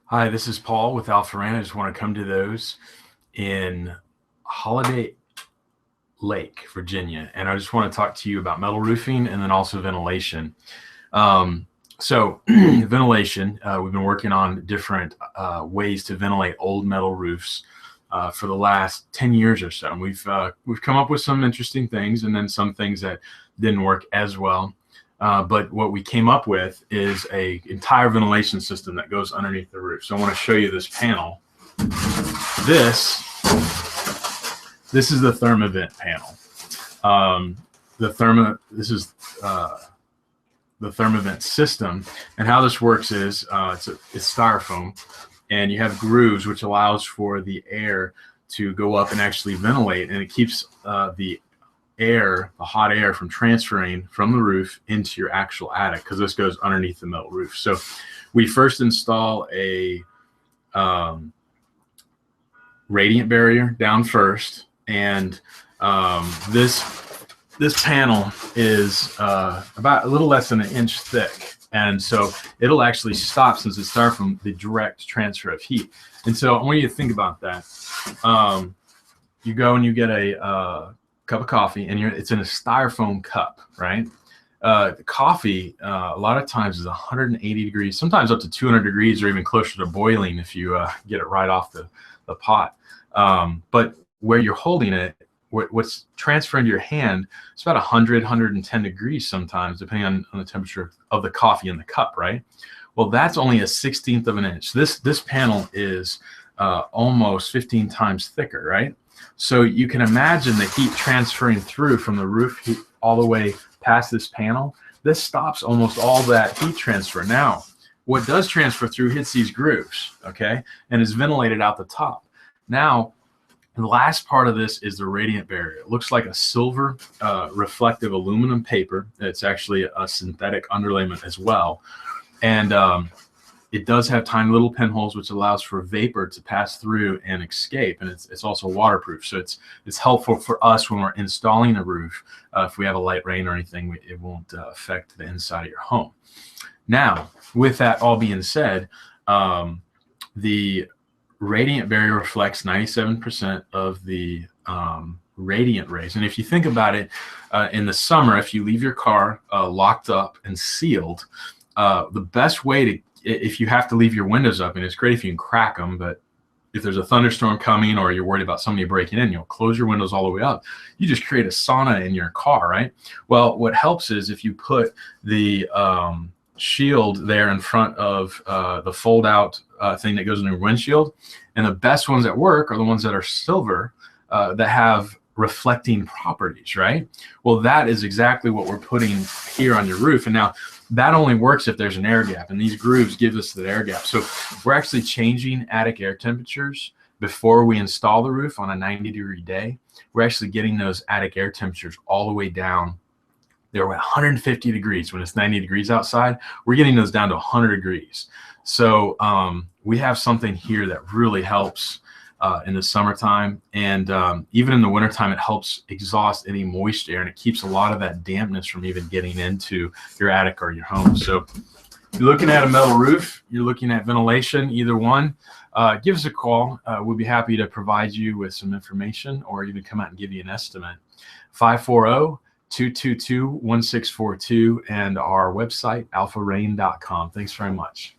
Hi, this is Paul with Alpha Rain. I just want to come to those in Holiday Lake, Virginia. And I just want to talk to you about metal roofing and then also ventilation. So ventilation, we've been working on different ways to ventilate old metal roofs for the last 10 years or so. And we've come up with some interesting things and then some things that didn't work as well. But what we came up with is a entire ventilation system that goes underneath the roof. So I want to show you this panel. This is the ThermaVent panel. This is the ThermaVent system, and how this works is it's styrofoam, and you have grooves which allows for the air to go up and actually ventilate, and it keeps the hot air from transferring from the roof into your actual attic, because this goes underneath the metal roof. So we first install a radiant barrier down first, and this panel is about a little less than 1 inch thick, and so it'll actually stop, since it's styrofoam, the direct transfer of heat. And so I want you to think about that. You go and you get a cup of coffee, and it's in a styrofoam cup, right? The coffee a lot of times is 180 degrees, sometimes up to 200 degrees, or even closer to boiling if you get it right off the pot. But where you're holding it, what's transferring to your hand, it's about 100, 110 degrees sometimes, depending on the temperature of the coffee in the cup, right? Well, that's only 1/16 of an inch. This panel is almost 15 times thicker, right? So you can imagine the heat transferring through from the roof heat all the way past this panel. This stops almost all that heat transfer. Now, what does transfer through hits these grooves, okay, and is ventilated out the top. Now, the last part of this is the radiant barrier. It looks like a silver reflective aluminum paper. It's actually a synthetic underlayment as well. And it does have tiny little pinholes, which allows for vapor to pass through and escape. And it's also waterproof. So it's helpful for us when we're installing a roof. If we have a light rain or anything, it won't affect the inside of your home. Now, with that all being said, the radiant barrier reflects 97% of the radiant rays. And if you think about it, in the summer, if you leave your car locked up and sealed, the best way to, if you have to leave your windows up, and it's great if you can crack them, but if there's a thunderstorm coming or you're worried about somebody breaking in, you'll close your windows all the way up. You just create a sauna in your car, right? Well, what helps is if you put the shield there in front of the fold out thing that goes in your windshield. And the best ones that work are the ones that are silver, that have reflecting properties, right? Well, that is exactly what we're putting here on your roof. And now that only works if there's an air gap, and these grooves give us that air gap. So we're actually changing attic air temperatures before we install the roof on a 90-degree day. We're actually getting those attic air temperatures all the way down. They're 150 degrees when it's 90 degrees outside. We're getting those down to 100 degrees. So we have something here that really helps in the summertime, and even in the wintertime, it helps exhaust any moist air, and it keeps a lot of that dampness from even getting into your attic or your home. So if you're looking at a metal roof, you're looking at ventilation, either one, give us a call. We'll be happy to provide you with some information or even come out and give you an estimate. 540-222-1642 and our website, alpharain.com. Thanks very much.